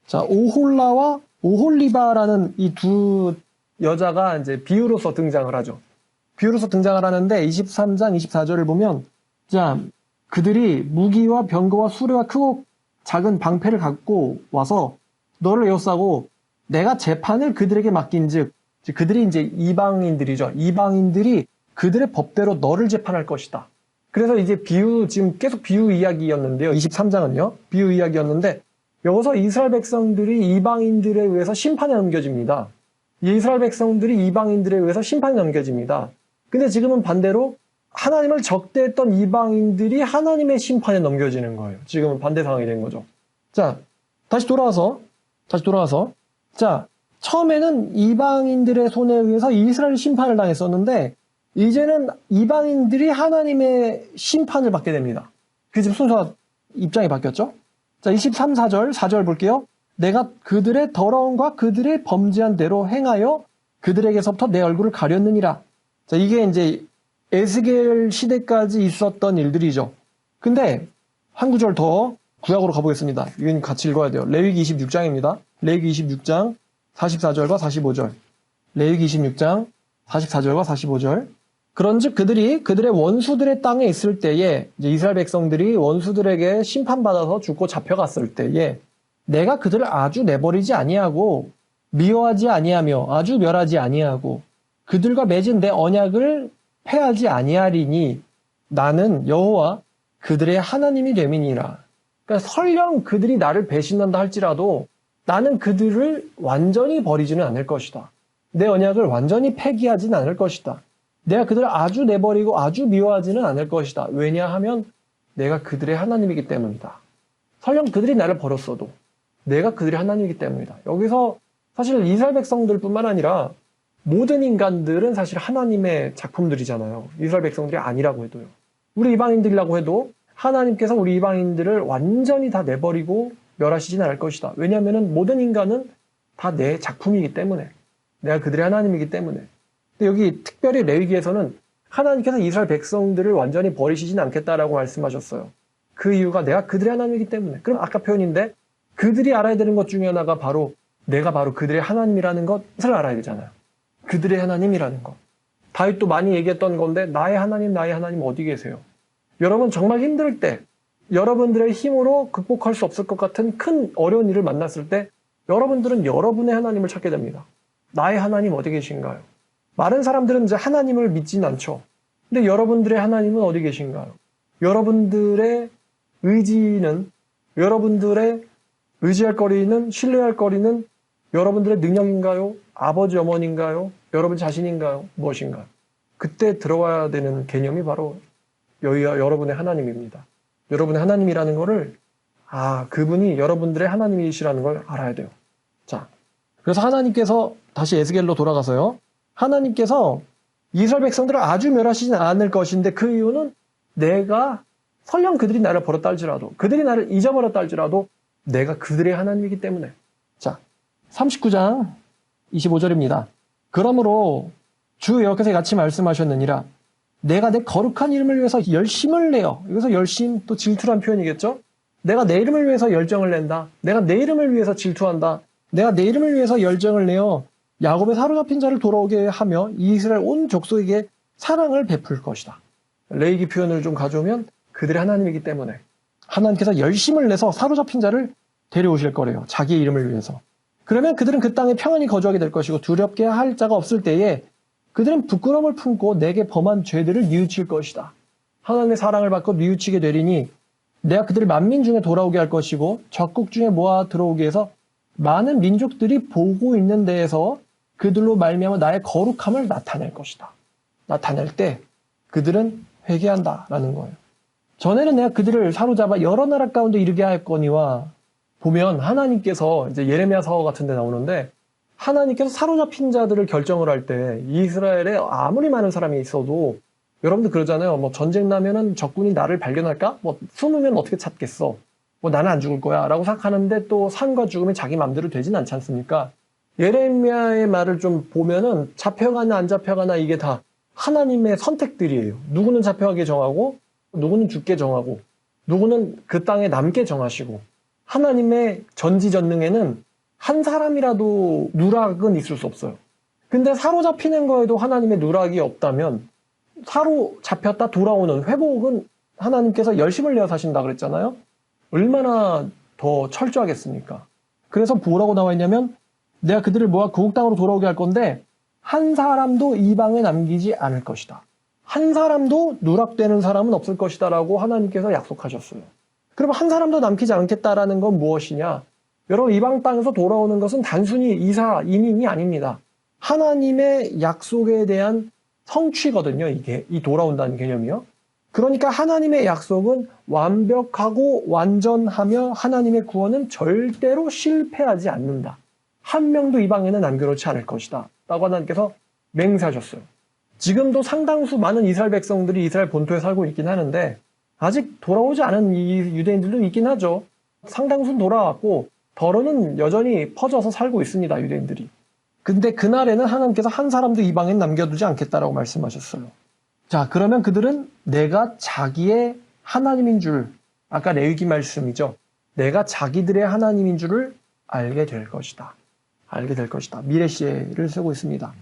자, 오홀라와 오홀리바라는 이 두 여자가 이제 비유로서 등장을 하죠. 비유로서 등장을 하는데 23장 24절을 보면 자, 그들이 무기와 병거와 수레와 크고 작은 방패를 갖고 와서 너를 에워싸고 내가 재판을 그들에게 맡긴즉 그들이 이제 이방인들이죠. 이방인들이 그들의 법대로 너를 재판할 것이다. 그래서 이제 지금 계속 비유 이야기였는데요. 23장은요. 비유 이야기였는데 여기서 이스라엘 백성들이 이방인들에 의해서 심판에 넘겨집니다. 이스라엘 백성들이 이방인들에 의해서 심판에 넘겨집니다. 근데 지금은 반대로 하나님을 적대했던 이방인들이 하나님의 심판에 넘겨지는 거예요. 지금은 반대 상황이 된 거죠. 자, 다시 돌아와서 자, 처음에는 이방인들의 손에 의해서 이스라엘 심판을 당했었는데 이제는 이방인들이 하나님의 심판을 받게 됩니다. 그 지금 순서 입장이 바뀌었죠? 자, 23, 4절 볼게요. 내가 그들의 더러움과 그들의 범죄한 대로 행하여 그들에게서부터 내 얼굴을 가렸느니라. 자, 이게 이제 에스겔 시대까지 있었던 일들이죠. 근데 한 구절 더 구약으로 가보겠습니다. 이건 같이 읽어야 돼요. 레위기 26장입니다. 레위기 26장 44절과 45절. 레위기 26장 44절과 45절. 그런즉 그들이 그들의 원수들의 땅에 있을 때에 이제 이스라엘 백성들이 원수들에게 심판받아서 죽고 잡혀갔을 때에 내가 그들을 아주 내버리지 아니하고 미워하지 아니하며 아주 멸하지 아니하고 그들과 맺은 내 언약을 패하지 아니하리니 나는 여호와 그들의 하나님이 됨이니라. 그러니까 설령 그들이 나를 배신한다 할지라도 나는 그들을 완전히 버리지는 않을 것이다. 내 언약을 완전히 폐기하진 않을 것이다. 내가 그들을 아주 내버리고 아주 미워하지는 않을 것이다. 왜냐하면 내가 그들의 하나님이기 때문이다. 설령 그들이 나를 버렸어도 내가 그들의 하나님이기 때문이다. 여기서 사실 이스라엘 백성들뿐만 아니라 모든 인간들은 사실 하나님의 작품들이잖아요. 이스라엘 백성들이 아니라고 해도요. 우리 이방인들이라고 해도 하나님께서 우리 이방인들을 완전히 다 내버리고 멸하시진 않을 것이다. 왜냐하면 모든 인간은 다 내 작품이기 때문에, 내가 그들의 하나님이기 때문에. 근데 여기 특별히 레위기에서는 하나님께서 이스라엘 백성들을 완전히 버리시진 않겠다라고 말씀하셨어요. 그 이유가 내가 그들의 하나님이기 때문에. 그럼 아까 표현인데 그들이 알아야 되는 것 중에 하나가 바로 내가 바로 그들의 하나님이라는 것을 알아야 되잖아요. 그들의 하나님이라는 것. 다윗도 많이 얘기했던 건데 나의 하나님 어디 계세요? 여러분 정말 힘들 때 여러분들의 힘으로 극복할 수 없을 것 같은 큰 어려운 일을 만났을 때 여러분들은 여러분의 하나님을 찾게 됩니다. 나의 하나님 어디 계신가요? 많은 사람들은 이제 하나님을 믿진 않죠. 근데 여러분들의 하나님은 어디 계신가요? 여러분들의 의지는, 여러분들의 의지할 거리는, 신뢰할 거리는 여러분들의 능력인가요? 아버지, 어머니인가요? 여러분 자신인가요? 무엇인가요? 그때 들어와야 되는 개념이 바로 여러분의 하나님입니다. 여러분의 하나님이라는 거를, 그분이 여러분들의 하나님이시라는 걸 알아야 돼요. 자, 그래서 하나님께서 다시 에스겔로 돌아가서요. 하나님께서 이스라엘 백성들을 아주 멸하시진 않을 것인데 그 이유는 내가 설령 그들이 나를 버렸다 할지라도 그들이 나를 잊어버렸다 할지라도 내가 그들의 하나님이기 때문에. 자, 39장 25절입니다. 그러므로 주 여호와께서 같이 말씀하셨느니라 내가 내 거룩한 이름을 위해서 열심을 내어. 여기서 열심 또 질투란 표현이겠죠. 내가 내 이름을 위해서 열정을 낸다. 내가 내 이름을 위해서 질투한다. 내가 내 이름을 위해서 열정을 내어 야곱의 사로잡힌 자를 돌아오게 하며 이스라엘 온 족속에게 사랑을 베풀 것이다. 레위기 표현을 좀 가져오면 그들의 하나님이기 때문에 하나님께서 열심을 내서 사로잡힌 자를 데려오실 거래요. 자기의 이름을 위해서. 그러면 그들은 그 땅에 평안히 거주하게 될 것이고 두렵게 할 자가 없을 때에 그들은 부끄러움을 품고 내게 범한 죄들을 뉘우칠 것이다. 하나님의 사랑을 받고 뉘우치게 되리니 내가 그들을 만민 중에 돌아오게 할 것이고 적국 중에 모아 들어오게 해서 많은 민족들이 보고 있는 데에서 그들로 말미암아 나의 거룩함을 나타낼 것이다. 나타낼 때 그들은 회개한다라는 거예요. 전에는 내가 그들을 사로잡아 여러 나라 가운데 이르게 하였거니와 보면 하나님께서 이제 예레미야 사어 같은 데 나오는데 하나님께서 사로잡힌 자들을 결정을 할 때 이스라엘에 아무리 많은 사람이 있어도 여러분들 그러잖아요. 뭐 전쟁 나면은 적군이 나를 발견할까? 뭐 숨으면 어떻게 찾겠어? 뭐 나는 안 죽을 거야 라고 생각하는데 또 삶과 죽음이 자기 맘대로 되진 않지 않습니까? 예레미야의 말을 좀 보면은 잡혀가나 안 잡혀가나 이게 다 하나님의 선택들이에요. 누구는 잡혀가게 정하고 누구는 죽게 정하고 누구는 그 땅에 남게 정하시고 하나님의 전지전능에는 한 사람이라도 누락은 있을 수 없어요. 근데 사로잡히는 거에도 하나님의 누락이 없다면 사로잡혔다 돌아오는 회복은 하나님께서 열심을 내어 사신다 그랬잖아요. 얼마나 더 철저하겠습니까? 그래서 뭐라고 나와 있냐면 내가 그들을 모아 고국 땅으로 돌아오게 할 건데 한 사람도 이방에 남기지 않을 것이다. 한 사람도 누락되는 사람은 없을 것이다 라고 하나님께서 약속하셨어요. 그럼 한 사람도 남기지 않겠다라는 건 무엇이냐? 여러분 이방 땅에서 돌아오는 것은 단순히 이민이 아닙니다. 하나님의 약속에 대한 성취거든요. 이게 이 돌아온다는 개념이요. 그러니까 하나님의 약속은 완벽하고 완전하며 하나님의 구원은 절대로 실패하지 않는다. 한 명도 이방에는 남겨놓지 않을 것이다 라고 하나님께서 맹세하셨어요. 지금도 상당수 많은 이스라엘 백성들이 이스라엘 본토에 살고 있긴 하는데 아직 돌아오지 않은 이 유대인들도 있긴 하죠. 상당수는 돌아왔고 더러는 여전히 퍼져서 살고 있습니다. 유대인들이. 근데 그날에는 하나님께서 한 사람도 이방엔 남겨두지 않겠다라고 말씀하셨어요. 자, 그러면 그들은 내가 자기의 하나님인 줄, 아까 레위기 말씀이죠. 내가 자기들의 하나님인 줄을 알게 될 것이다. 알게 될 것이다. 미래시를 쓰고 있습니다.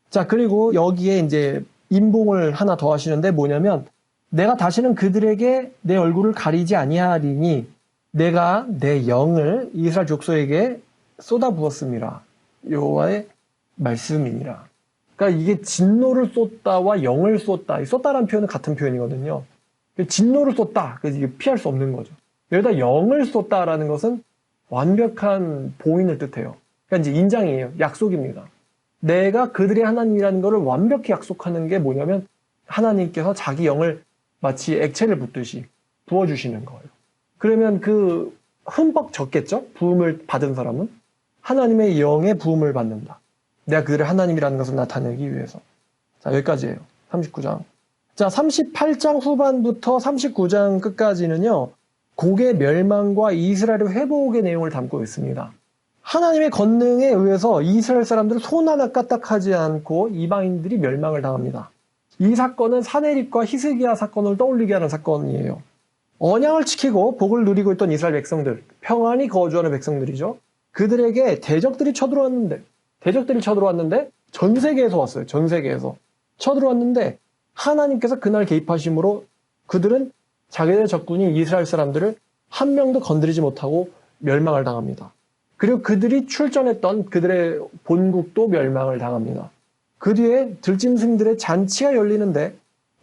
자, 그리고 여기에 이제 인봉을 하나 더 하시는데 뭐냐면 내가 다시는 그들에게 내 얼굴을 가리지 아니하리니 내가 내 영을 이스라엘 족속에게 쏟아부었음이라. 여호와의 말씀이니라. 그러니까 이게 진노를 쏟다와 영을 쏟다. 이 쏟다라는 표현은 같은 표현이거든요. 진노를 쏟다. 그래서 이게 피할 수 없는 거죠. 여기다 영을 쏟다라는 것은 완벽한 봉인을 뜻해요. 그러니까 이제 인장이에요. 약속입니다. 내가 그들의 하나님이라는 것을 완벽히 약속하는 게 뭐냐면 하나님께서 자기 영을 마치 액체를 붓듯이 부어주시는 거예요. 그러면 그 흠뻑 젖겠죠? 부음을 받은 사람은 하나님의 영의 부음을 받는다. 내가 그들의 하나님이라는 것을 나타내기 위해서. 자, 여기까지예요. 39장. 자, 38장 후반부터 39장 끝까지는요. 곡의 멸망과 이스라엘의 회복의 내용을 담고 있습니다. 하나님의 권능에 의해서 이스라엘 사람들은 손 하나 까딱하지 않고 이방인들이 멸망을 당합니다. 이 사건은 사네립과 히스기야 사건을 떠올리게 하는 사건이에요. 언약을 지키고 복을 누리고 있던 이스라엘 백성들, 평안히 거주하는 백성들이죠. 그들에게 대적들이 쳐들어왔는데 전 세계에서 왔어요. 전 세계에서. 쳐들어왔는데 하나님께서 그날 개입하심으로 그들은 자기들의 적군이 이스라엘 사람들을 한 명도 건드리지 못하고 멸망을 당합니다. 그리고 그들이 출전했던 그들의 본국도 멸망을 당합니다. 그 뒤에 들짐승들의 잔치가 열리는데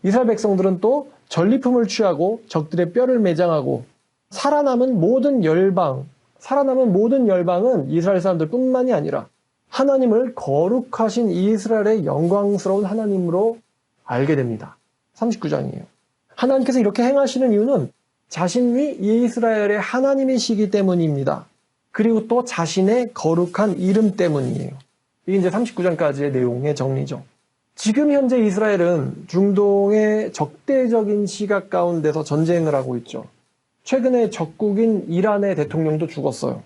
이스라엘 백성들은 또 전리품을 취하고 적들의 뼈를 매장하고 살아남은 모든 열방은 이스라엘 사람들뿐만이 아니라 하나님을 거룩하신 이스라엘의 영광스러운 하나님으로 알게 됩니다. 39장이에요. 하나님께서 이렇게 행하시는 이유는 자신이 이스라엘의 하나님이시기 때문입니다. 그리고 또 자신의 거룩한 이름 때문이에요. 이게 이제 39장까지의 내용의 정리죠. 지금 현재 이스라엘은 중동의 적대적인 시각 가운데서 전쟁을 하고 있죠. 최근에 적국인 이란의 대통령도 죽었어요.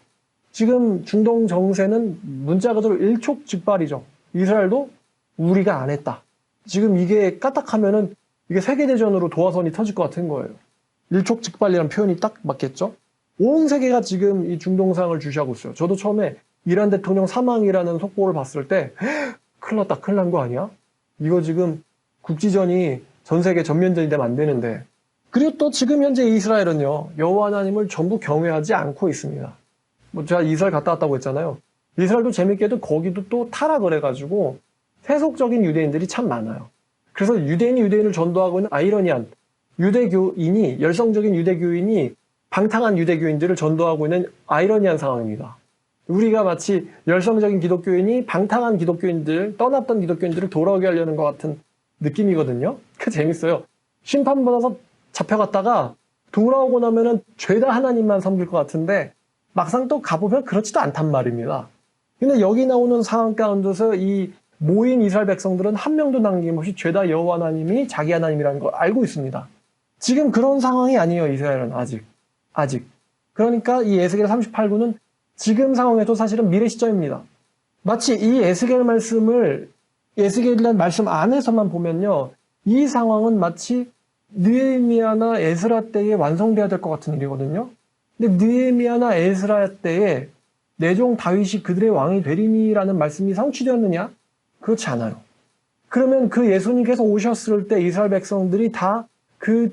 지금 중동 정세는 문자 그대로 일촉즉발이죠. 이스라엘도 우리가 안 했다. 지금 이게 까딱하면은 이게 세계대전으로 도화선이 터질 것 같은 거예요. 일촉즉발이라는 표현이 딱 맞겠죠? 온 세계가 지금 이 중동 상황을 주시하고 있어요. 저도 처음에 이란 대통령 사망이라는 속보를 봤을 때 큰일 났다, 큰일 난 거 아니야? 이거 지금 국지전이 전 세계 전면전이 되면 안 되는데. 그리고 또 지금 현재 이스라엘은요, 여호와 하나님을 전부 경외하지 않고 있습니다. 뭐 제가 이스라엘 갔다 왔다고 했잖아요. 이스라엘도 재밌게도 거기도 또 타락을 해가지고 세속적인 유대인들이 참 많아요. 그래서 유대인이 유대인을 전도하고 있는 아이러니한 유대교인이, 열성적인 유대교인이 방탕한 유대교인들을 전도하고 있는 아이러니한 상황입니다. 우리가 마치 열성적인 기독교인이 방탕한 기독교인들, 떠났던 기독교인들을 돌아오게 하려는 것 같은 느낌이거든요. 그 재밌어요. 심판받아서 잡혀갔다가 돌아오고 나면은 죄다 하나님만 섬길 것 같은데 막상 또 가보면 그렇지도 않단 말입니다. 근데 여기 나오는 상황 가운데서 이 모인 이스라엘 백성들은 한 명도 남김없이 죄다 여호와 하나님이 자기 하나님이라는 걸 알고 있습니다. 지금 그런 상황이 아니에요. 이스라엘은 아직. 그러니까 이 에스겔 38구는 지금 상황에도 사실은 미래 시점입니다. 마치 이 에스겔이라는 말씀 안에서만 보면요. 이 상황은 마치 느헤미야나 에스라 때에 완성돼야 될 것 같은 일이거든요. 근데 느헤미야나 에스라 때에 내 종 다윗이 그들의 왕이 되리니라는 말씀이 성취되었느냐? 그렇지 않아요. 그러면 그 예수님께서 오셨을 때 이스라엘 백성들이 다 그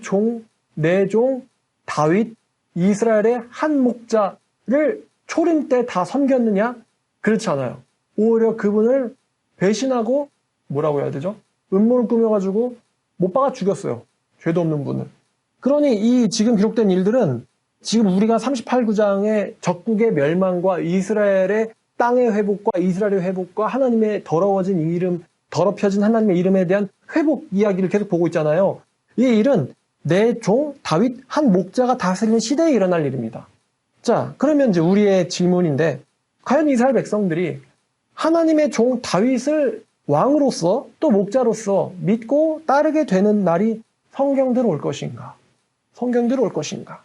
내 종 다윗, 이스라엘의 한 목자를 초림 때 다 섬겼느냐? 그렇지 않아요. 오히려 그분을 배신하고 뭐라고 해야 되죠? 음모를 꾸며가지고 못 박아 죽였어요. 죄도 없는 분을. 그러니 이 지금 기록된 일들은 지금 우리가 38구장의 적국의 멸망과 이스라엘의 땅의 회복과 이스라엘의 회복과 하나님의 더러워진 이름, 더럽혀진 하나님의 이름에 대한 회복 이야기를 계속 보고 있잖아요. 이 일은 내 종 다윗 한 목자가 다스리는 시대에 일어날 일입니다. 자, 그러면 이제 우리의 질문인데 과연 이스라엘 백성들이 하나님의 종 다윗을 왕으로서 또 목자로서 믿고 따르게 되는 날이 성경대로 올 것인가? 성경대로 올 것인가?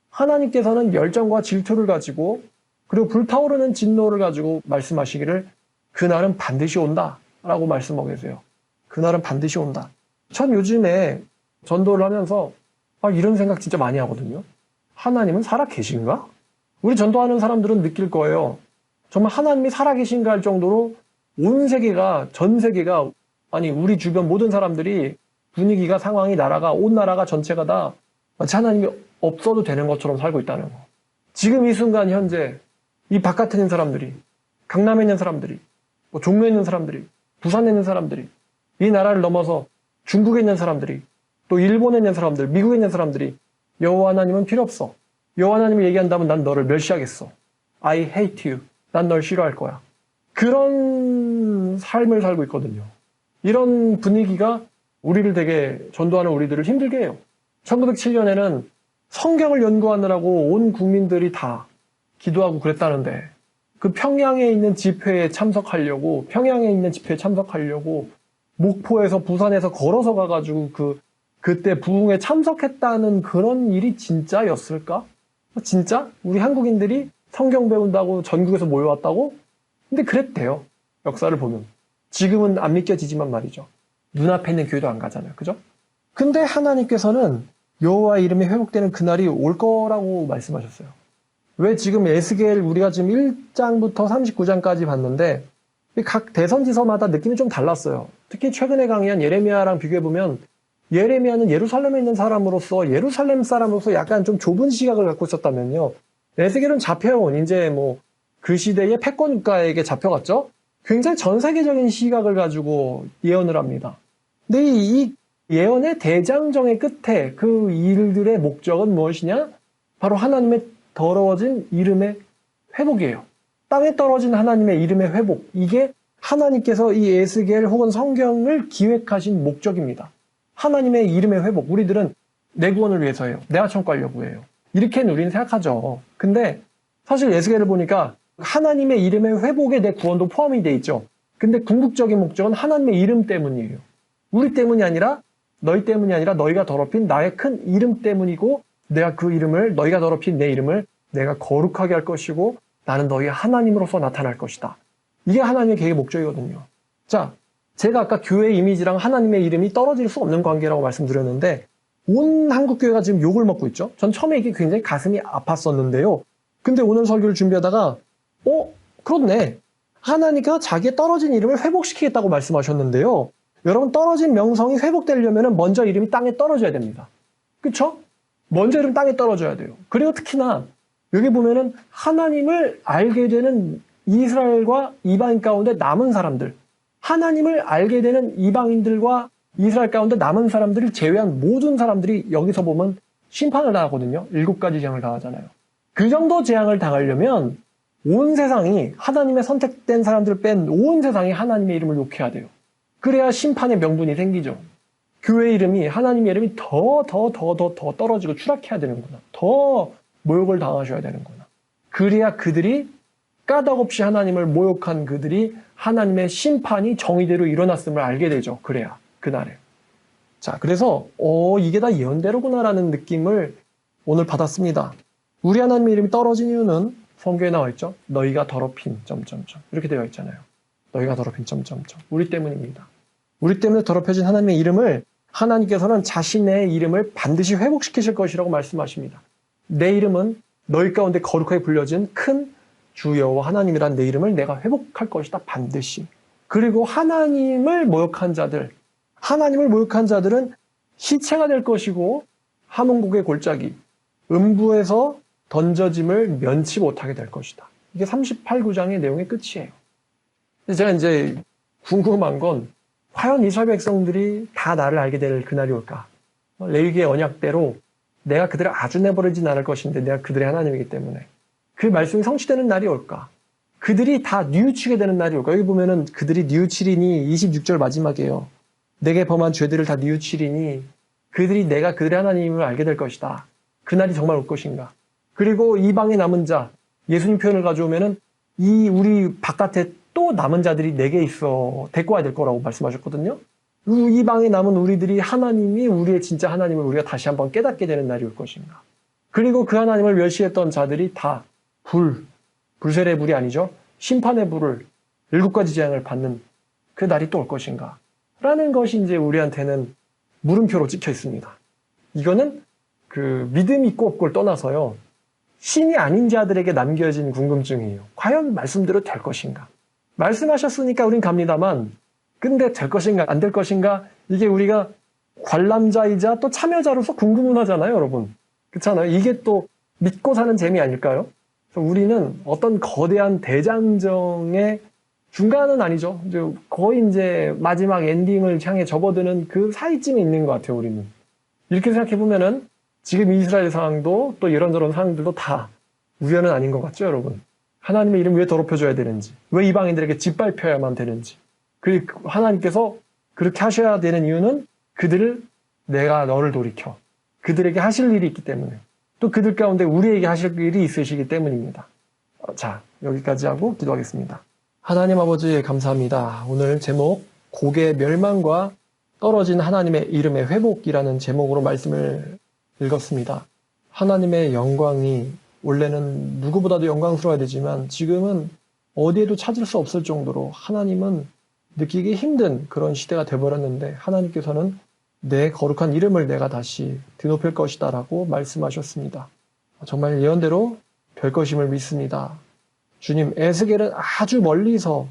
하나님께서는 열정과 질투를 가지고 그리고 불타오르는 진노를 가지고 말씀하시기를 그날은 반드시 온다 라고 말씀하고 계세요. 그날은 반드시 온다. 전 요즘에 전도를 하면서 이런 생각 진짜 많이 하거든요. 하나님은 살아 계신가? 우리 전도하는 사람들은 느낄 거예요. 정말 하나님이 살아 계신가 할 정도로 온 세계가, 전 세계가, 아니 우리 주변 모든 사람들이 분위기가, 상황이, 나라가, 온 나라가 전체가 다 마치 하나님이 없어도 되는 것처럼 살고 있다는 거. 지금 이 순간 현재 이 바깥에 있는 사람들이, 강남에 있는 사람들이, 종로에 있는 사람들이, 부산에 있는 사람들이, 이 나라를 넘어서 중국에 있는 사람들이, 또 일본에 있는 사람들, 미국에 있는 사람들이 여호와 하나님은 필요 없어. 여호와 하나님을 얘기한다면 난 너를 멸시하겠어. I hate you. 난 널 싫어할 거야. 그런 삶을 살고 있거든요. 이런 분위기가 우리를 되게 전도하는 우리들을 힘들게 해요. 1907년에는 성경을 연구하느라고 온 국민들이 다 기도하고 그랬다는데 그 평양에 있는 집회에 참석하려고 목포에서 부산에서 걸어서 가가지고 그때 부흥에 참석했다는 그런 일이 진짜였을까? 진짜? 우리 한국인들이 성경 배운다고 전국에서 모여왔다고? 근데 그랬대요. 역사를 보면. 지금은 안 믿겨지지만 말이죠. 눈앞에 있는 교회도 안 가잖아요. 그죠? 근데 하나님께서는 여호와 이름이 회복되는 그날이 올 거라고 말씀하셨어요. 왜 지금 에스겔 우리가 지금 1장부터 39장까지 봤는데 각 대선지서마다 느낌이 좀 달랐어요. 특히 최근에 강의한 예레미야랑 비교해보면 예레미야는 예루살렘에 있는 사람으로서 약간 좀 좁은 시각을 갖고 있었다면요. 에스겔은 잡혀온 이제 그 시대의 패권 국가에게 잡혀갔죠. 굉장히 전 세계적인 시각을 가지고 예언을 합니다. 근데 이 예언의 대장정의 끝에 그 일들의 목적은 무엇이냐? 바로 하나님의 더러워진 이름의 회복이에요. 땅에 떨어진 하나님의 이름의 회복. 이게 하나님께서 이 에스겔 혹은 성경을 기획하신 목적입니다. 하나님의 이름의 회복. 우리들은 내 구원을 위해서 해요. 내가 천국 가려고 해요. 이렇게는 우리는 생각하죠. 근데 사실 에스겔을 보니까 하나님의 이름의 회복에 내 구원도 포함이 돼 있죠. 근데 궁극적인 목적은 하나님의 이름 때문이에요. 우리 때문이 아니라 너희 때문이 아니라 너희가 더럽힌 나의 큰 이름 때문이고 내가 그 이름을 너희가 더럽힌 내 이름을 내가 거룩하게 할 것이고 나는 너희의 하나님으로서 나타날 것이다. 이게 하나님의 계획의 목적이거든요. 자, 제가 아까 교회 이미지랑 하나님의 이름이 떨어질 수 없는 관계라고 말씀드렸는데 온 한국교회가 지금 욕을 먹고 있죠. 전 처음에 이게 굉장히 가슴이 아팠었는데요. 근데 오늘 설교를 준비하다가 그렇네. 하나님께서 자기의 떨어진 이름을 회복시키겠다고 말씀하셨는데요. 여러분 떨어진 명성이 회복되려면 먼저 이름이 땅에 떨어져야 됩니다. 그렇죠? 먼저 이름 땅에 떨어져야 돼요. 그리고 특히나 여기 보면은 하나님을 알게 되는 이스라엘과 이방인 가운데 남은 사람들, 하나님을 알게 되는 이방인들과 이스라엘 가운데 남은 사람들을 제외한 모든 사람들이 여기서 보면 심판을 당하거든요. 7가지 재앙을 당하잖아요. 그 정도 재앙을 당하려면 온 세상이 하나님의 선택된 사람들을 뺀 온 세상이 하나님의 이름을 욕해야 돼요. 그래야 심판의 명분이 생기죠. 교회 이름이 하나님의 이름이 더 떨어지고 추락해야 되는구나. 더 모욕을 당하셔야 되는구나. 그래야 그들이 까닭없이 하나님을 모욕한 그들이 하나님의 심판이 정의대로 일어났음을 알게 되죠. 그래야 그날에. 자, 그래서 이게 다 예언대로구나라는 느낌을 오늘 받았습니다. 우리 하나님의 이름이 떨어진 이유는 성경에 나와 있죠. 너희가 더럽힌 이렇게 되어 있잖아요. 너희가 더럽힌 우리 때문입니다. 우리 때문에 더럽혀진 하나님의 이름을 하나님께서는 자신의 이름을 반드시 회복시키실 것이라고 말씀하십니다. 내 이름은 너희 가운데 거룩하게 불려진 큰 주 여호와 하나님이란 내 이름을 내가 회복할 것이다. 반드시. 그리고 하나님을 모욕한 자들은 시체가 될 것이고 하몬국의 골짜기, 음부에서 던져짐을 면치 못하게 될 것이다. 이게 38구장의 내용의 끝이에요. 제가 이제 궁금한 건 과연 이스라엘 백성들이 다 나를 알게 될 그날이 올까? 레위기의 언약대로 내가 그들을 아주 내버리진 않을 것인데 내가 그들의 하나님이기 때문에 그 말씀이 성취되는 날이 올까? 그들이 다 뉘우치게 되는 날이 올까? 여기 보면은 그들이 뉘우치리니 26절 마지막이에요. 내게 범한 죄들을 다 뉘우치리니 그들이 내가 그들의 하나님을 알게 될 것이다. 그날이 정말 올 것인가? 그리고 이방에 남은 자, 예수님 표현을 가져오면은 우리 바깥에 또 남은 자들이 내게 있어 데리고 와야 될 거라고 말씀하셨거든요. 이방에 남은 우리들이 하나님이 우리의 진짜 하나님을 우리가 다시 한번 깨닫게 되는 날이 올 것인가? 그리고 그 하나님을 멸시했던 자들이 다 불세례의 불이 아니죠. 심판의 불을 7가지 재앙을 받는 그 날이 또 올 것인가? 라는 것이 이제 우리한테는 물음표로 찍혀 있습니다. 이거는 그 믿음 있고 없고를 떠나서요. 신이 아닌 자들에게 남겨진 궁금증이에요. 과연 말씀대로 될 것인가? 말씀하셨으니까 우린 갑니다만 근데 될 것인가 안 될 것인가 이게 우리가 관람자이자 또 참여자로서 궁금은 하잖아요. 여러분. 그렇잖아요. 이게 또 믿고 사는 재미 아닐까요? 그래서 우리는 어떤 거대한 대장정의 중간은 아니죠. 거의 이제 마지막 엔딩을 향해 접어드는 그 사이쯤에 있는 것 같아요. 우리는. 이렇게 생각해보면은 지금 이스라엘 상황도 또 이런저런 상황들도 다 우연은 아닌 것 같죠, 여러분? 하나님의 이름 왜 더럽혀줘야 되는지, 왜 이방인들에게 짓밟혀야만 되는지, 그리고 하나님께서 그렇게 하셔야 되는 이유는 내가 너를 돌이켜 그들에게 하실 일이 있기 때문에, 또 그들 가운데 우리에게 하실 일이 있으시기 때문입니다. 자, 여기까지 하고 기도하겠습니다. 하나님 아버지 감사합니다. 오늘 제목 곡의 멸망과 떨어진 하나님의 이름의 회복이라는 제목으로 말씀을 읽었습니다. 하나님의 영광이 원래는 누구보다도 영광스러워야 되지만 지금은 어디에도 찾을 수 없을 정도로 하나님은 느끼기 힘든 그런 시대가 되어버렸는데, 하나님께서는 내 거룩한 이름을 내가 다시 드높일 것이다 라고 말씀하셨습니다. 정말 예언대로 별 것임을 믿습니다. 주님, 에스겔은 아주 멀리서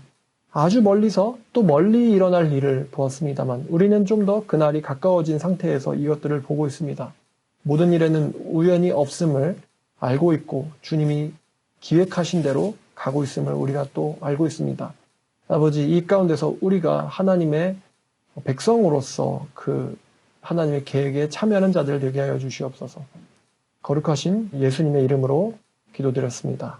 또 멀리 일어날 일을 보았습니다만 우리는 좀 더 그날이 가까워진 상태에서 이것들을 보고 있습니다. 모든 일에는 우연이 없음을 알고 있고 주님이 기획하신 대로 가고 있음을 우리가 또 알고 있습니다. 아버지, 이 가운데서 우리가 하나님의 백성으로서 그 하나님의 계획에 참여하는 자들 되게 하여 주시옵소서. 거룩하신 예수님의 이름으로 기도드렸습니다.